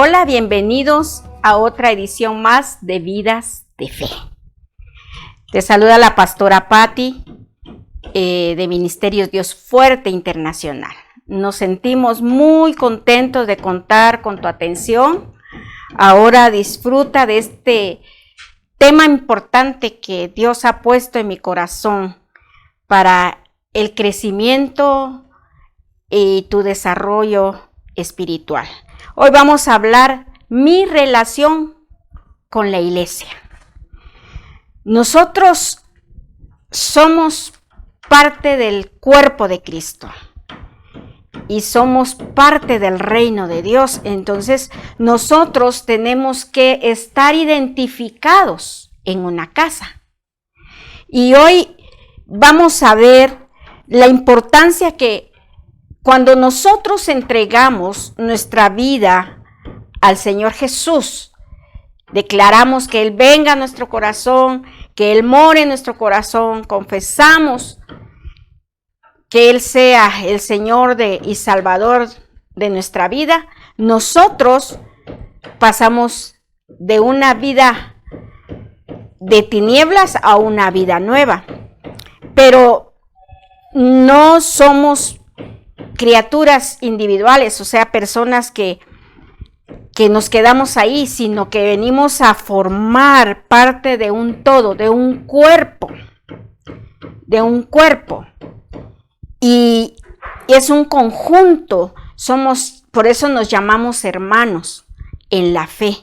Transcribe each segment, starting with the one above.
Hola, bienvenidos a otra edición más de Vidas de Fe. Te saluda la pastora Patti de Ministerios Dios Fuerte Internacional. Nos sentimos muy contentos de contar con tu atención. Ahora disfruta de este tema importante que Dios ha puesto en mi corazón para el crecimiento y tu desarrollo espiritual. Hoy vamos a hablar mi relación con la iglesia. Nosotros somos parte del cuerpo de Cristo y somos parte del reino de Dios. Entonces, nosotros tenemos que estar identificados en una casa. Y hoy vamos a ver la importancia que cuando nosotros entregamos nuestra vida al Señor Jesús, declaramos que Él venga a nuestro corazón, que Él more en nuestro corazón, confesamos que Él sea el Señor y Salvador de nuestra vida, nosotros pasamos de una vida de tinieblas a una vida nueva. Pero no somos criaturas individuales, o sea, personas que nos quedamos ahí, sino que venimos a formar parte de un todo, de un cuerpo. Y es un conjunto, por eso nos llamamos hermanos en la fe,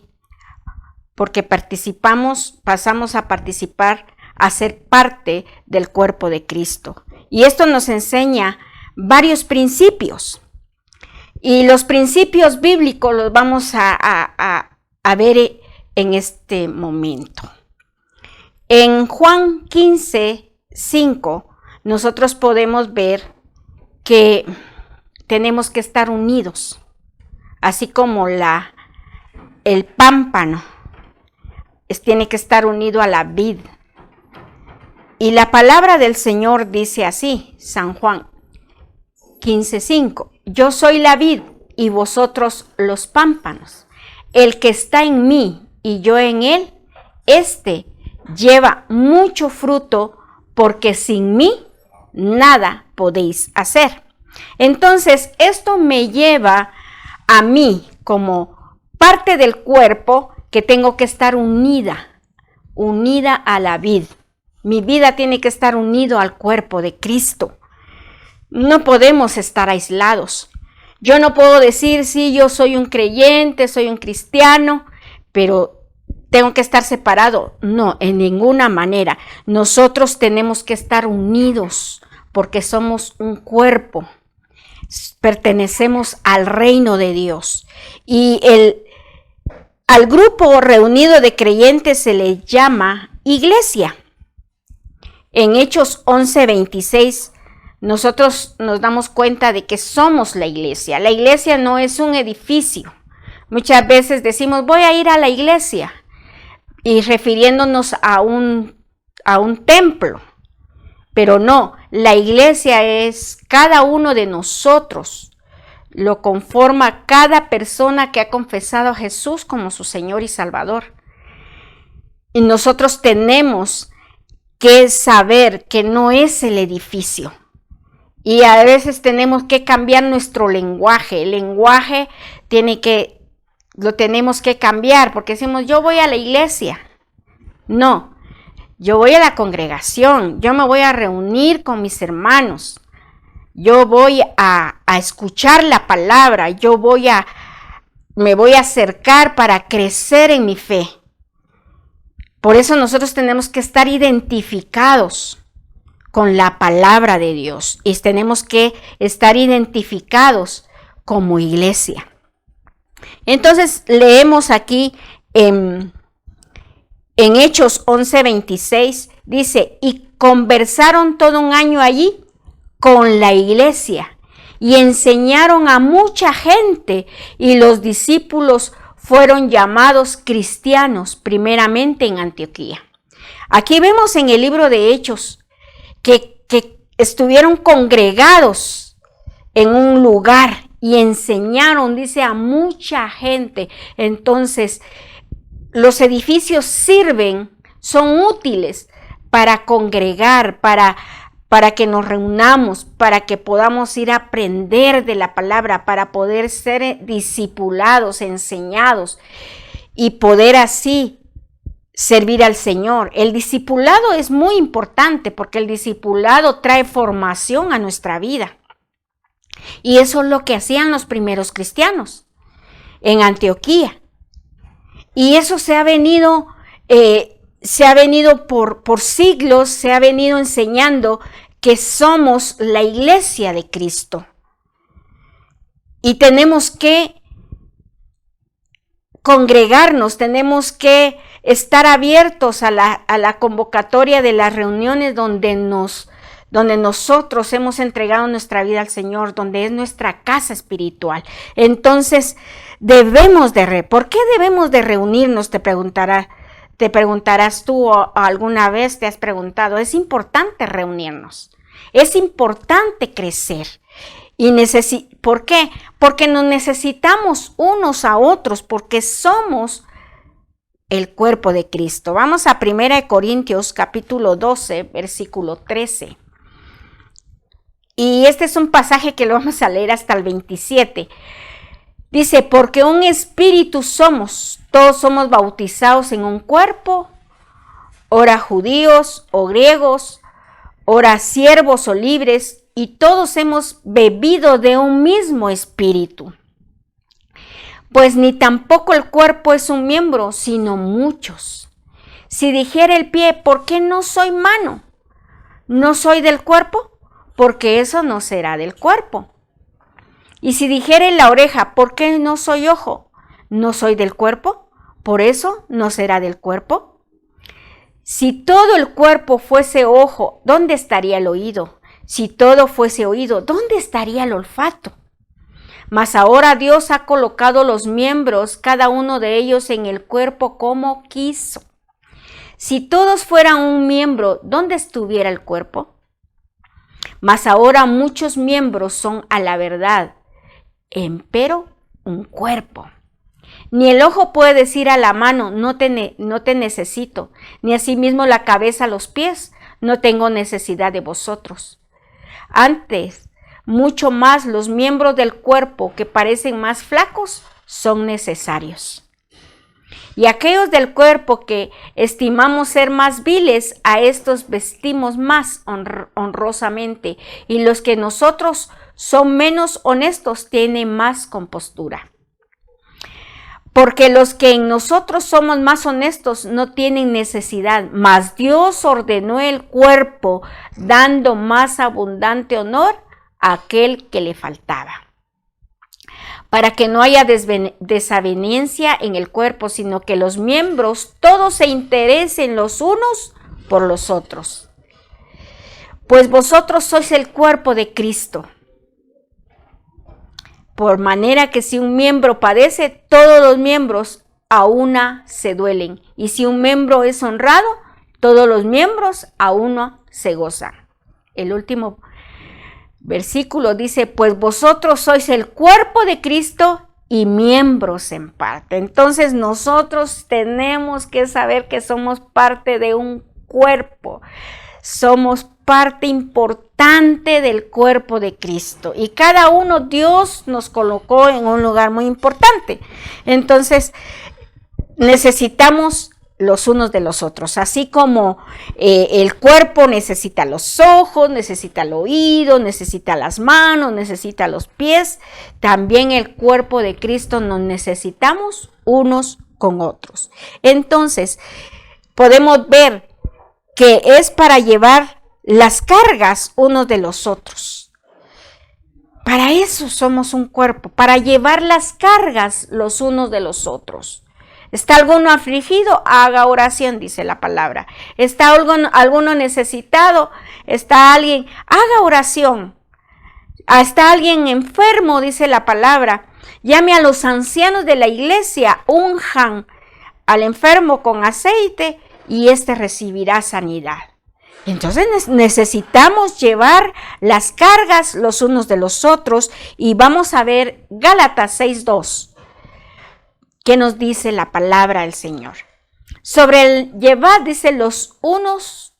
porque pasamos a participar, a ser parte del cuerpo de Cristo. Y esto nos enseña varios principios. Y los principios bíblicos los vamos a ver en este momento. En Juan 15:5, nosotros podemos ver que tenemos que estar unidos, así como el pámpano tiene que estar unido a la vid. Y la palabra del Señor dice así, San Juan 15:5, yo soy la vid y vosotros los pámpanos. El que está en mí y yo en él, este lleva mucho fruto, porque sin mí nada podéis hacer. Entonces, esto me lleva a mí como parte del cuerpo que tengo que estar unida a la vid. Mi vida tiene que estar unido al cuerpo de Cristo. No podemos estar aislados. Yo no puedo decir, sí, yo soy un creyente, soy un cristiano, pero tengo que estar separado. No, en ninguna manera. Nosotros tenemos que estar unidos porque somos un cuerpo. Pertenecemos al reino de Dios. Y al grupo reunido de creyentes se le llama iglesia. En Hechos 11:26, nosotros nos damos cuenta de que somos la iglesia. La iglesia no es un edificio. Muchas veces decimos, voy a ir a la iglesia, y refiriéndonos a un templo. Pero no, la iglesia es cada uno de nosotros. Lo conforma cada persona que ha confesado a Jesús como su Señor y Salvador. Y nosotros tenemos que saber que no es el edificio. Y a veces tenemos que cambiar nuestro lenguaje. El lenguaje lo tenemos que cambiar, porque decimos, yo voy a la iglesia. No, yo voy a la congregación, yo me voy a reunir con mis hermanos. Yo voy a escuchar la palabra, me voy a acercar para crecer en mi fe. Por eso nosotros tenemos que estar identificados con la palabra de Dios y tenemos que estar identificados como iglesia. Entonces leemos aquí en Hechos 11:26, dice, y conversaron todo un año allí con la iglesia y enseñaron a mucha gente, y los discípulos fueron llamados cristianos primeramente en Antioquía. Aquí vemos en el libro de Hechos que estuvieron congregados en un lugar y enseñaron, dice, a mucha gente. Entonces, los edificios sirven, son útiles para congregar, para que nos reunamos, para que podamos ir a aprender de la palabra, para poder ser discipulados, enseñados y poder así servir al Señor. El discipulado es muy importante porque el discipulado trae formación a nuestra vida. Y eso es lo que hacían los primeros cristianos en Antioquía. Y eso se ha venido por siglos, se ha venido enseñando que somos la iglesia de Cristo. Y tenemos que congregarnos, tenemos que estar abiertos a la convocatoria de las reuniones donde nosotros hemos entregado nuestra vida al Señor, donde es nuestra casa espiritual. Entonces, ¿por qué debemos de reunirnos? Te preguntarás tú, o alguna vez te has preguntado. Es importante reunirnos, es importante crecer. ¿Por qué? Porque nos necesitamos unos a otros, porque somos el cuerpo de Cristo. Vamos a 1 Corintios capítulo 12, versículo 13. Y este es un pasaje que lo vamos a leer hasta el 27. Dice, porque un espíritu somos, todos somos bautizados en un cuerpo, ora judíos o griegos, ora siervos o libres, y todos hemos bebido de un mismo espíritu. Pues ni tampoco el cuerpo es un miembro, sino muchos. Si dijera el pie, ¿por qué no soy mano? ¿No soy del cuerpo? Porque eso no será del cuerpo. Y si dijere la oreja, ¿por qué no soy ojo? ¿No soy del cuerpo? Por eso no será del cuerpo. Si todo el cuerpo fuese ojo, ¿dónde estaría el oído? Si todo fuese oído, ¿dónde estaría el olfato? Mas ahora Dios ha colocado los miembros, cada uno de ellos en el cuerpo como quiso. Si todos fueran un miembro, ¿dónde estuviera el cuerpo? Mas ahora muchos miembros son a la verdad, empero un cuerpo. Ni el ojo puede decir a la mano, no te necesito, ni asimismo la cabeza a los pies, no tengo necesidad de vosotros. Antes, mucho más los miembros del cuerpo que parecen más flacos son necesarios. Y aquellos del cuerpo que estimamos ser más viles, a estos vestimos más honrosamente, y los que nosotros son menos honestos tienen más compostura. Porque los que en nosotros somos más honestos no tienen necesidad, mas Dios ordenó el cuerpo, dando más abundante honor a aquel que le faltaba. Para que no haya desaveniencia en el cuerpo, sino que los miembros todos se interesen los unos por los otros. Pues vosotros sois el cuerpo de Cristo. Por manera que si un miembro padece, todos los miembros a una se duelen. Y si un miembro es honrado, todos los miembros a uno se gozan. El último versículo dice, pues vosotros sois el cuerpo de Cristo y miembros en parte. Entonces nosotros tenemos que saber que somos parte de un cuerpo. Somos parte importante del cuerpo de Cristo. Y cada uno Dios nos colocó en un lugar muy importante. Entonces necesitamos los unos de los otros, así como el cuerpo necesita los ojos, necesita el oído, necesita las manos, necesita los pies, también el cuerpo de Cristo nos necesitamos unos con otros. Entonces, podemos ver que es para llevar las cargas unos de los otros. Para eso somos un cuerpo, para llevar las cargas los unos de los otros. ¿Está alguno afligido? Haga oración, dice la palabra. ¿Está alguno necesitado? ¿Está alguien? Haga oración. ¿Está alguien enfermo? Dice la palabra. Llame a los ancianos de la iglesia, unjan al enfermo con aceite y éste recibirá sanidad. Entonces necesitamos llevar las cargas los unos de los otros, y vamos a ver Gálatas 6:2. ¿Qué nos dice la palabra del Señor? Sobre el llevar, dice, los unos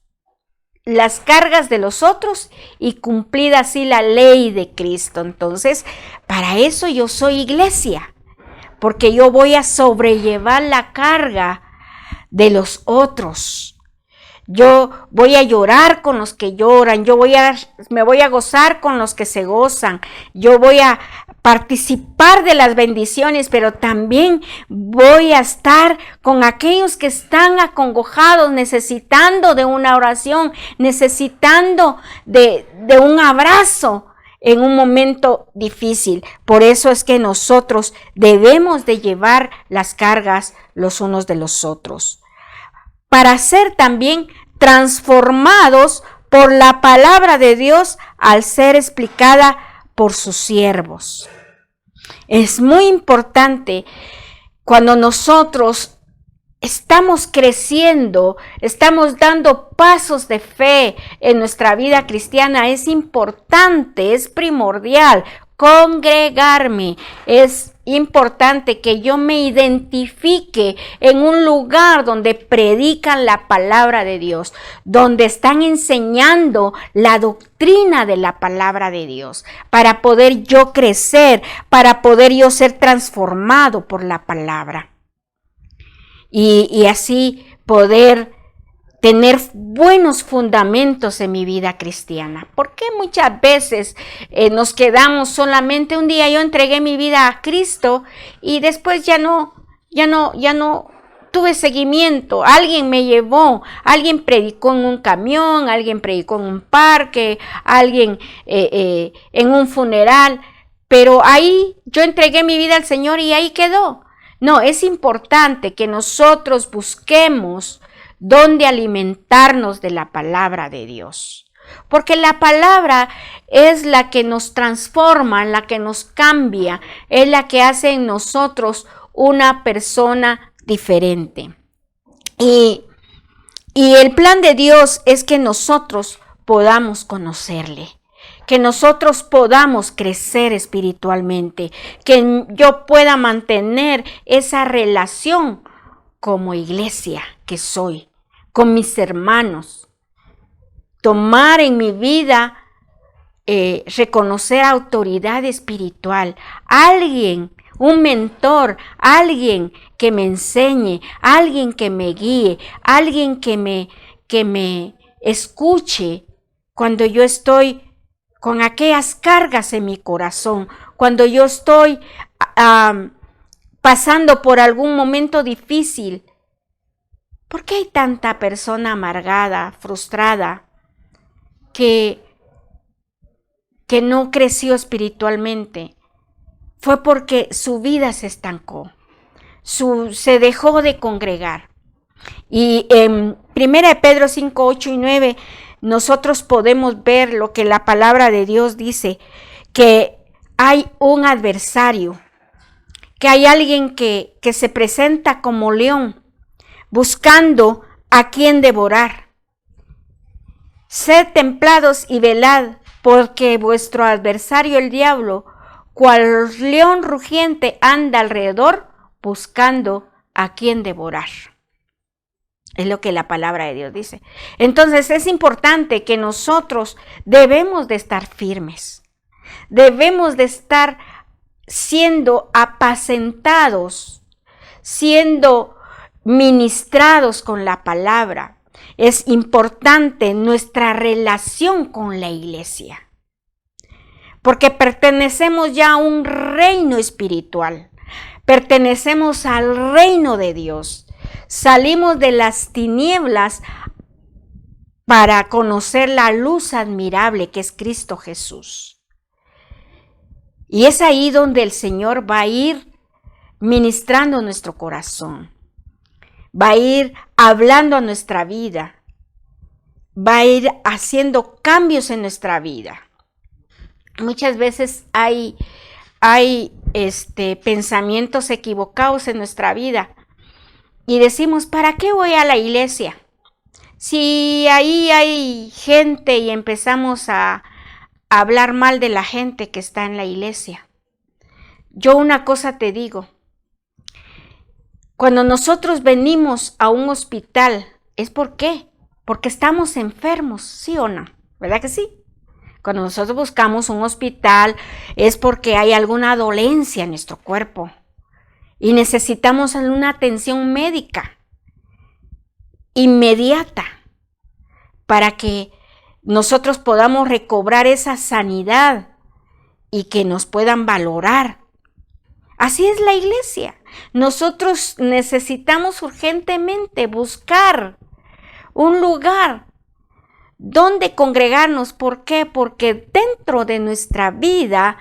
las cargas de los otros y cumplida así la ley de Cristo. Entonces, para eso yo soy iglesia, porque yo voy a sobrellevar la carga de los otros. Yo voy a llorar con los que lloran, me voy a gozar con los que se gozan, yo voy a participar de las bendiciones, pero también voy a estar con aquellos que están acongojados, necesitando de una oración, necesitando de un abrazo en un momento difícil. Por eso es que nosotros debemos de llevar las cargas los unos de los otros, para ser también transformados por la palabra de Dios al ser explicada por sus siervos. Es muy importante cuando nosotros estamos creciendo, estamos dando pasos de fe en nuestra vida cristiana. Es importante, es primordial congregarme. Es importante que yo me identifique en un lugar donde predican la palabra de Dios, donde están enseñando la doctrina de la palabra de Dios, para poder yo crecer, para poder yo ser transformado por la palabra. Y así poder tener buenos fundamentos en mi vida cristiana. Porque muchas veces nos quedamos solamente un día, yo entregué mi vida a Cristo y después ya no tuve seguimiento. Alguien me llevó, alguien predicó en un camión, alguien predicó en un parque, alguien en un funeral, pero ahí yo entregué mi vida al Señor y ahí quedó. No, es importante que nosotros busquemos dónde alimentarnos de la palabra de Dios, porque la palabra es la que nos transforma, la que nos cambia, es la que hace en nosotros una persona diferente. Y el plan de Dios es que nosotros podamos conocerle, que nosotros podamos crecer espiritualmente, que yo pueda mantener esa relación como iglesia que soy, con mis hermanos, tomar en mi vida, reconocer autoridad espiritual, alguien, un mentor, alguien que me enseñe, alguien que me guíe, alguien que me escuche cuando yo estoy con aquellas cargas en mi corazón, cuando yo estoy pasando por algún momento difícil. ¿Por qué hay tanta persona amargada, frustrada, que no creció espiritualmente? Fue porque su vida se estancó, se dejó de congregar. Y en 1 Pedro 5, 8 y 9, nosotros podemos ver lo que la palabra de Dios dice, que hay un adversario, que hay alguien que se presenta como león, buscando a quien devorar. Sed templados y velad, porque vuestro adversario el diablo, cual león rugiente, anda alrededor buscando a quien devorar. Es lo que la palabra de Dios dice. Entonces es importante que nosotros debemos de estar firmes. Debemos de estar siendo apacentados, siendo ministrados con la palabra. Es importante nuestra relación con la iglesia, porque pertenecemos ya a un reino espiritual, pertenecemos al reino de Dios. Salimos de las tinieblas para conocer la luz admirable que es Cristo Jesús. Y es ahí donde el Señor va a ir ministrando nuestro corazón, va a ir hablando a nuestra vida, va a ir haciendo cambios en nuestra vida. Muchas veces hay pensamientos equivocados en nuestra vida y decimos, ¿para qué voy a la iglesia Si ahí hay gente y empezamos a hablar mal de la gente que está en la iglesia, yo una cosa te digo, cuando nosotros venimos a un hospital, ¿es por qué? Porque estamos enfermos, ¿sí o no? ¿Verdad que sí? Cuando nosotros buscamos un hospital es porque hay alguna dolencia en nuestro cuerpo y necesitamos una atención médica inmediata para que nosotros podamos recobrar esa sanidad y que nos puedan valorar. Así es la iglesia. Nosotros necesitamos urgentemente buscar un lugar donde congregarnos. ¿Por qué? Porque dentro de nuestra vida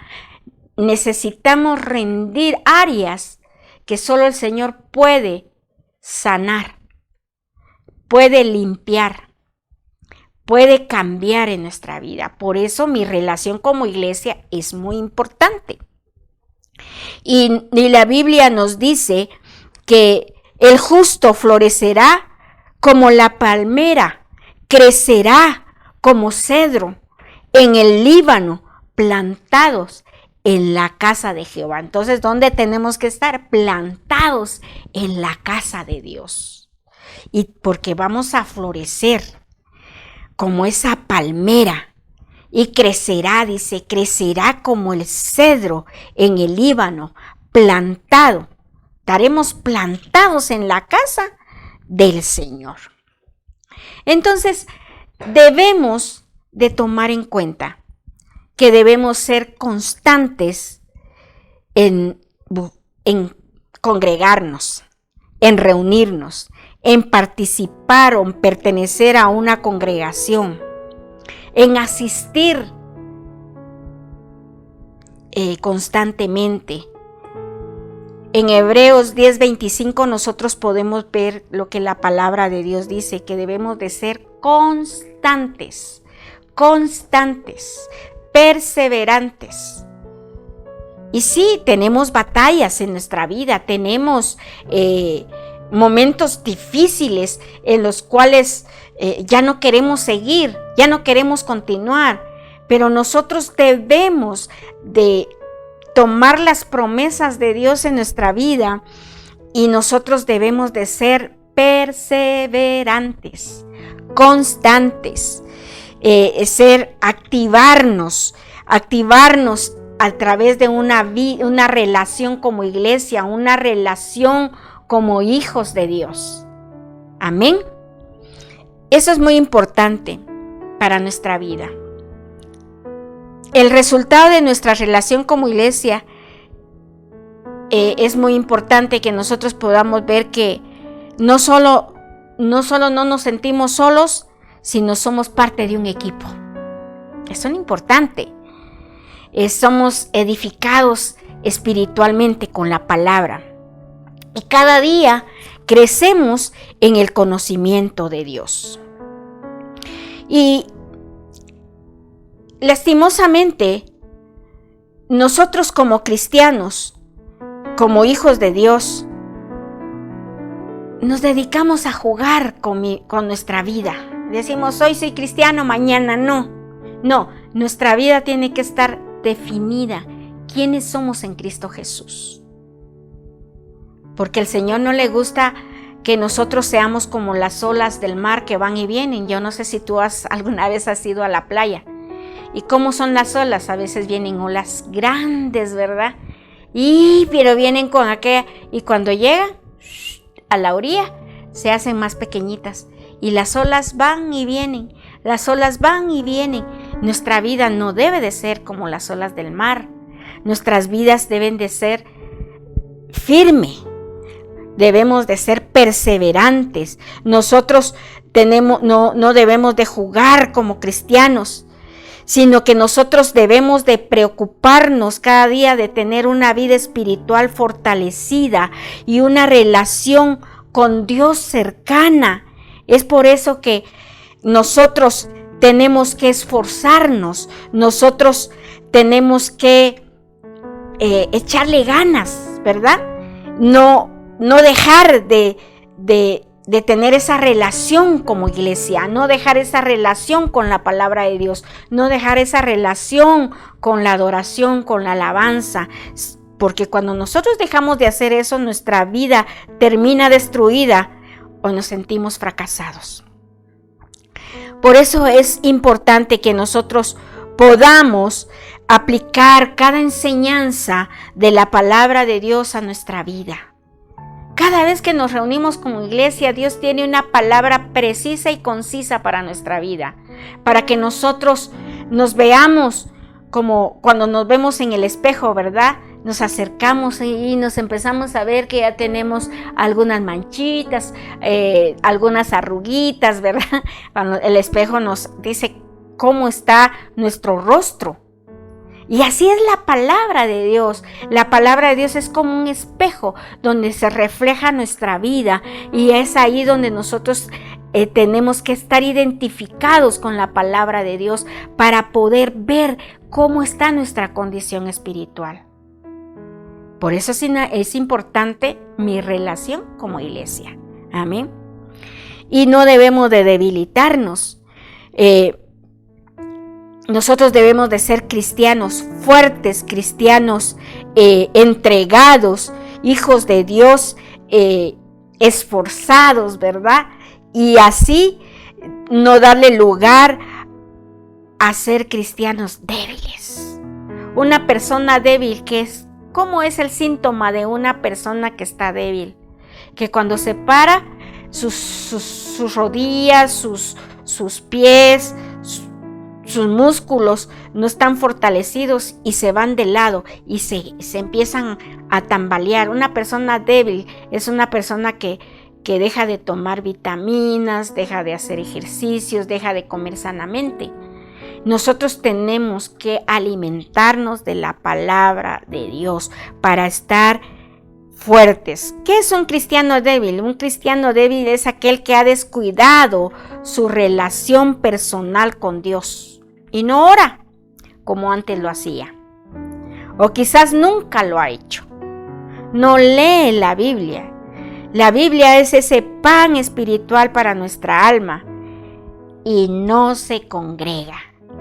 necesitamos rendir áreas que solo el Señor puede sanar, puede limpiar, puede cambiar en nuestra vida. Por eso mi relación como iglesia es muy importante. Y la Biblia nos dice que el justo florecerá como la palmera, crecerá como cedro en el Líbano, plantados en la casa de Jehová. Entonces, ¿dónde tenemos que estar? Plantados en la casa de Dios. Y porque vamos a florecer como esa palmera. Y crecerá, dice, crecerá como el cedro en el Líbano, plantado. Estaremos plantados en la casa del Señor. Entonces, debemos de tomar en cuenta que debemos ser constantes en congregarnos, en reunirnos, en participar o en pertenecer a una congregación, en asistir constantemente. En Hebreos 10:25 nosotros podemos ver lo que la palabra de Dios dice, que debemos de ser constantes, perseverantes. Y sí, tenemos batallas en nuestra vida, tenemos momentos difíciles en los cuales ya no queremos seguir, ya no queremos continuar, pero nosotros debemos de tomar las promesas de Dios en nuestra vida y nosotros debemos de ser perseverantes, constantes, activarnos a través de una relación como iglesia, una relación como hijos de Dios. Amén. Eso es muy importante para nuestra vida. El resultado de nuestra relación como iglesia es muy importante que nosotros podamos ver que no solo no nos sentimos solos, sino somos parte de un equipo. Eso es importante. Somos edificados espiritualmente con la palabra. Y cada día crecemos en el conocimiento de Dios. Y lastimosamente, nosotros como cristianos, como hijos de Dios, nos dedicamos a jugar con nuestra vida. Decimos, hoy soy cristiano, mañana no. No, nuestra vida tiene que estar definida. ¿Quiénes somos en Cristo Jesús? Porque al Señor no le gusta que nosotros seamos como las olas del mar que van y vienen. Yo no sé si tú alguna vez has ido a la playa. ¿Y cómo son las olas? A veces vienen olas grandes, ¿verdad? Pero vienen con aquella, y cuando llegan a la orilla, se hacen más pequeñitas. Y las olas van y vienen, las olas van y vienen. Nuestra vida no debe de ser como las olas del mar. Nuestras vidas deben de ser firmes. Debemos de ser perseverantes. Nosotros no debemos de jugar como cristianos, sino que nosotros debemos de preocuparnos cada día de tener una vida espiritual fortalecida y una relación con Dios cercana. Es por eso que nosotros tenemos que esforzarnos, nosotros tenemos que echarle ganas, ¿verdad? No dejar de de tener esa relación como iglesia, no dejar esa relación con la palabra de Dios, no dejar esa relación con la adoración, con la alabanza, porque cuando nosotros dejamos de hacer eso, nuestra vida termina destruida o nos sentimos fracasados. Por eso es importante que nosotros podamos aplicar cada enseñanza de la palabra de Dios a nuestra vida. Cada vez que nos reunimos como iglesia, Dios tiene una palabra precisa y concisa para nuestra vida, para que nosotros nos veamos como cuando nos vemos en el espejo, ¿verdad? Nos acercamos y nos empezamos a ver que ya tenemos algunas manchitas, algunas arruguitas, ¿verdad? Cuando el espejo nos dice cómo está nuestro rostro. Y así es la palabra de Dios. La palabra de Dios es como un espejo donde se refleja nuestra vida, y es ahí donde nosotros tenemos que estar identificados con la palabra de Dios para poder ver cómo está nuestra condición espiritual. Por eso es importante mi relación como iglesia. Amén. Y no debemos de debilitarnos. Nosotros debemos de ser cristianos fuertes, cristianos entregados, hijos de Dios, esforzados, ¿verdad? Y así no darle lugar a ser cristianos débiles. Una persona débil, ¿cómo es el síntoma de una persona que está débil? Que cuando se para, sus rodillas, sus pies, sus músculos no están fortalecidos y se van de lado y se empiezan a tambalear. Una persona débil es una persona que deja de tomar vitaminas, deja de hacer ejercicios, deja de comer sanamente. Nosotros tenemos que alimentarnos de la palabra de Dios para estar fuertes. ¿Qué es un cristiano débil? Un cristiano débil es aquel que ha descuidado su relación personal con Dios y no ora como antes lo hacía. O quizás nunca lo ha hecho. No lee la Biblia. La Biblia es ese pan espiritual para nuestra alma y no se congrega.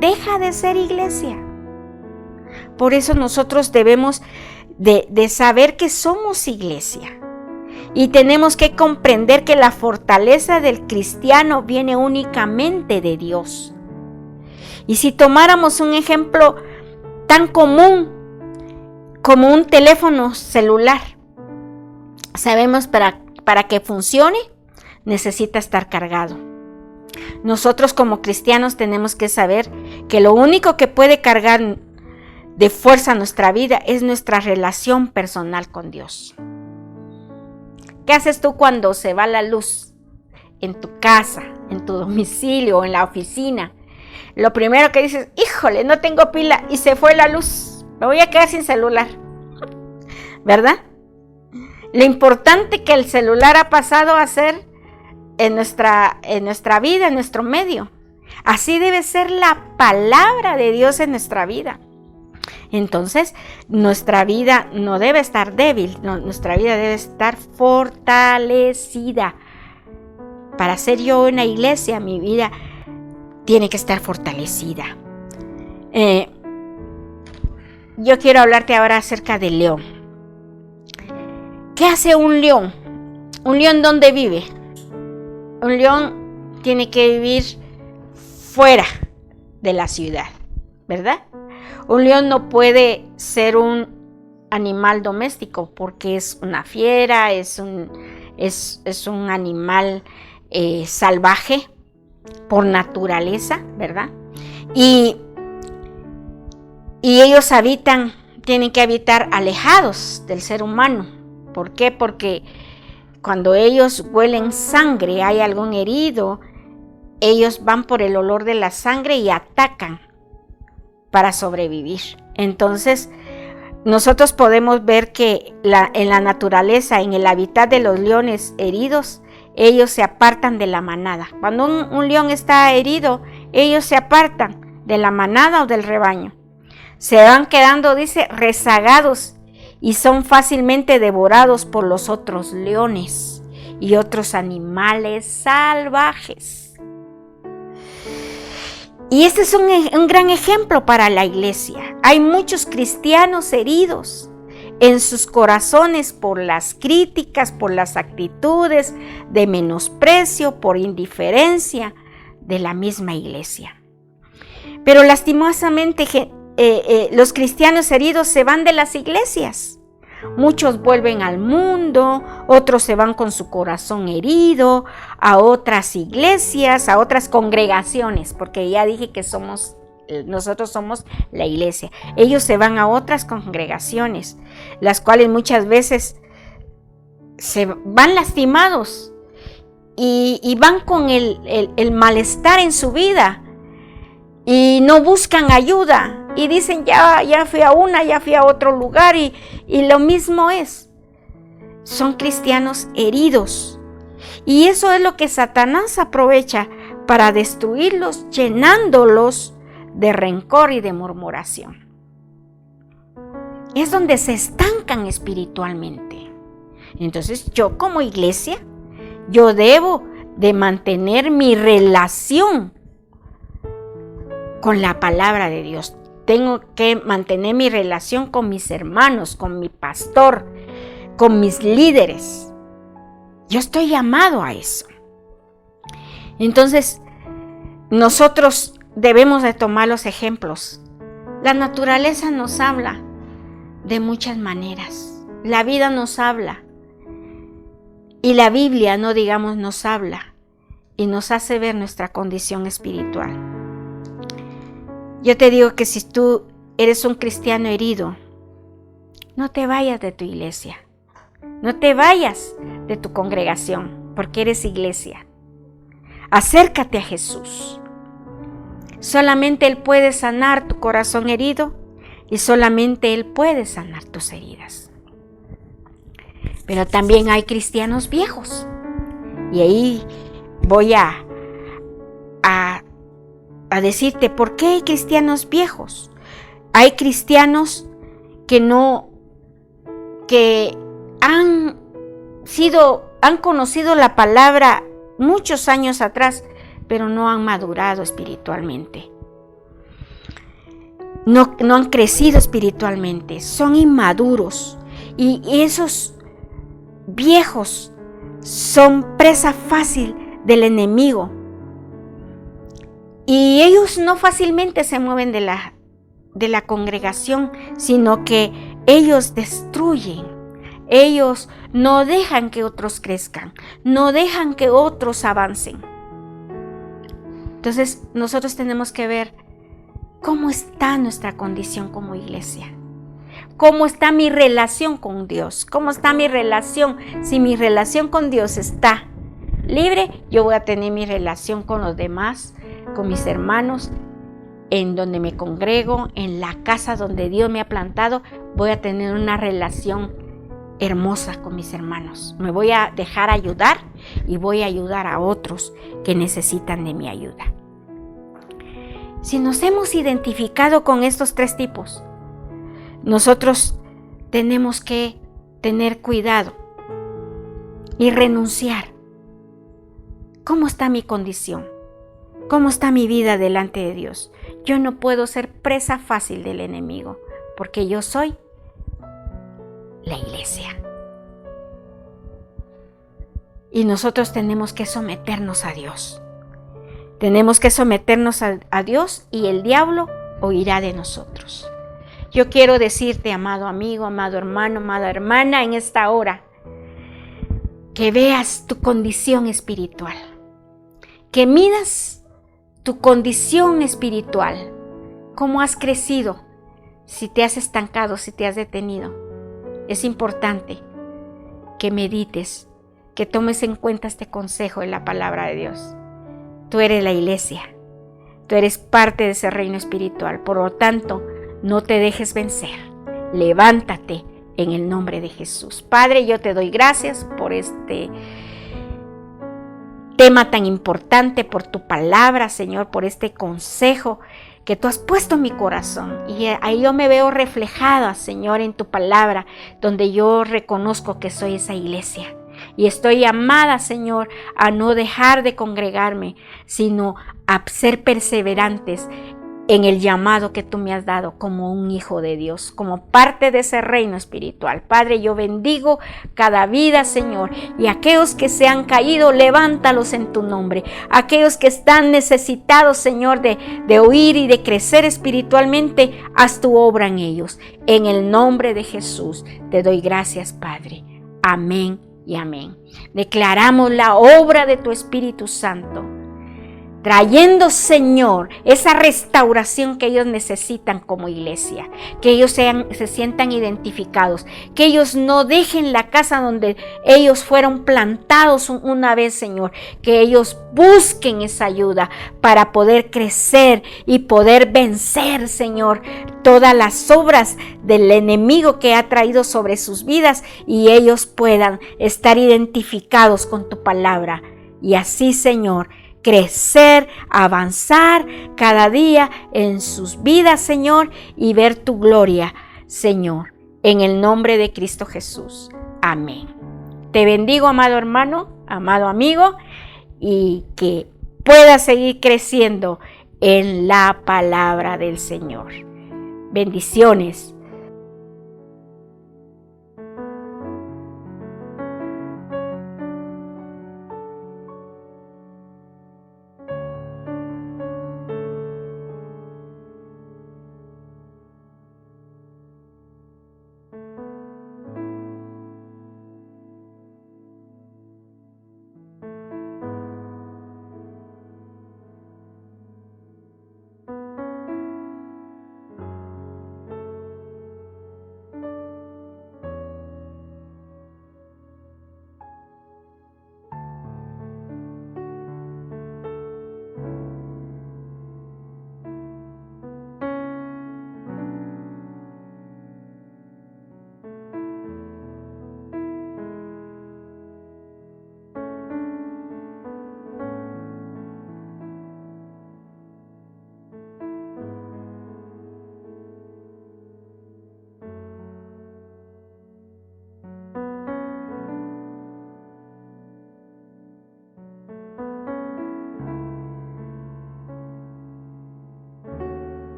Deja de ser iglesia. Por eso nosotros debemos de saber que somos iglesia. Y tenemos que comprender que la fortaleza del cristiano viene únicamente de Dios. Y si tomáramos un ejemplo tan común como un teléfono celular, sabemos para que funcione necesita estar cargado. Nosotros como cristianos tenemos que saber que lo único que puede cargar de fuerza nuestra vida es nuestra relación personal con Dios. ¿Qué haces tú cuando se va la luz en tu casa, en tu domicilio o en la oficina? Lo primero que dices, híjole, no tengo pila y se fue la luz, me voy a quedar sin celular, ¿verdad? Lo importante que el celular ha pasado a ser en nuestra vida, en nuestro medio. Así debe ser la palabra de Dios en nuestra vida. Entonces, nuestra vida no debe estar débil, nuestra vida debe estar fortalecida. Para ser yo una iglesia, mi vida tiene que estar fortalecida. Yo quiero hablarte ahora acerca del león. ¿Qué hace un león? ¿Un león dónde vive? Un león tiene que vivir fuera de la ciudad, ¿verdad? Un león no puede ser un animal doméstico porque es una fiera, es un animal salvaje por naturaleza, ¿verdad? Y ellos tienen que habitar alejados del ser humano. ¿Por qué? Porque cuando ellos huelen sangre, hay algún herido, ellos van por el olor de la sangre y atacan para sobrevivir. Entonces, nosotros podemos ver que en la naturaleza, en el hábitat de los leones heridos, ellos se apartan de la manada. Cuando un león está herido, ellos se apartan de la manada o del rebaño. Se van quedando, dice, rezagados y son fácilmente devorados por los otros leones. y otros animales salvajes. Y este es un gran ejemplo para la iglesia. Hay muchos cristianos heridos en sus corazones por las críticas, por las actitudes de menosprecio, por indiferencia de la misma iglesia. Pero lastimosamente los cristianos heridos se van de las iglesias. Muchos vuelven al mundo, otros se van con su corazón herido a otras iglesias, a otras congregaciones, porque ya dije que nosotros somos la iglesia. Ellos se van a otras congregaciones, las cuales muchas veces se van lastimados y van con el malestar en su vida y no buscan ayuda. Y dicen, ya fui a una, ya fui a otro lugar y lo mismo es. Son cristianos heridos. Y eso es lo que Satanás aprovecha para destruirlos, llenándolos de rencor y de murmuración. Es donde se estancan espiritualmente. Entonces yo como iglesia, yo debo de mantener mi relación con la palabra de Dios. Tengo que mantener mi relación con mis hermanos, con mi pastor, con mis líderes. Yo estoy llamado a eso. Entonces, nosotros debemos de tomar los ejemplos. La naturaleza nos habla de muchas maneras. La vida nos habla. Y la Biblia, no digamos, nos habla y nos hace ver nuestra condición espiritual. Yo te digo que si tú eres un cristiano herido, no te vayas de tu iglesia, no te vayas de tu congregación, porque eres iglesia. Acércate a Jesús. Solamente Él puede sanar tu corazón herido y solamente Él puede sanar tus heridas. Pero también hay cristianos viejos. Y ahí voy a decirte por qué hay cristianos viejos. Hay cristianos que han conocido la palabra muchos años atrás, pero no han madurado espiritualmente. No han crecido espiritualmente, son inmaduros. Y esos viejos son presa fácil del enemigo. Y ellos no fácilmente se mueven de la congregación, sino que ellos destruyen. Ellos no dejan que otros crezcan, no dejan que otros avancen. Entonces, nosotros tenemos que ver cómo está nuestra condición como iglesia. ¿Cómo está mi relación con Dios? ¿Cómo está mi relación? Si mi relación con Dios está libre, yo voy a tener mi relación con los demás, con mis hermanos, en donde me congrego, en la casa donde Dios me ha plantado, voy a tener una relación hermosa con mis hermanos. Me voy a dejar ayudar y voy a ayudar a otros que necesitan de mi ayuda. Si nos hemos identificado con estos tres tipos, nosotros tenemos que tener cuidado y renunciar. ¿Cómo está mi condición? ¿Cómo está mi vida delante de Dios? Yo no puedo ser presa fácil del enemigo, porque yo soy la iglesia. Y nosotros tenemos que someternos a Dios. Tenemos que someternos a Dios y el diablo huirá de nosotros. Yo quiero decirte, amado amigo, amado hermano, amada hermana, en esta hora, que veas tu condición espiritual, que midas tu condición espiritual, cómo has crecido, si te has estancado, si te has detenido. Es importante que medites, que tomes en cuenta este consejo en la palabra de Dios. Tú eres la iglesia, tú eres parte de ese reino espiritual, por lo tanto, no te dejes vencer. Levántate en el nombre de Jesús. Padre, yo te doy gracias por este tema tan importante, por tu palabra, Señor, por este consejo que tú has puesto en mi corazón. Y ahí yo me veo reflejada, Señor, en tu palabra, donde yo reconozco que soy esa iglesia. Y estoy llamada, Señor, a no dejar de congregarme, sino a ser perseverantes en el llamado que tú me has dado como un hijo de Dios, como parte de ese reino espiritual. Padre, yo bendigo cada vida, Señor, y aquellos que se han caído, levántalos en tu nombre. Aquellos que están necesitados, Señor, de oír y de crecer espiritualmente, haz tu obra en ellos. En el nombre de Jesús te doy gracias, Padre. Amén y amén. Declaramos la obra de tu Espíritu Santo, trayendo, Señor, esa restauración que ellos necesitan como iglesia, que ellos se sientan identificados, que ellos no dejen la casa donde ellos fueron plantados una vez, Señor, que ellos busquen esa ayuda para poder crecer y poder vencer, Señor, todas las obras del enemigo que ha traído sobre sus vidas, y ellos puedan estar identificados con tu palabra. Y así, Señor, crecer, avanzar cada día en sus vidas, Señor, y ver tu gloria, Señor, en el nombre de Cristo Jesús. Amén. Te bendigo, amado hermano, amado amigo, y que puedas seguir creciendo en la palabra del Señor. Bendiciones.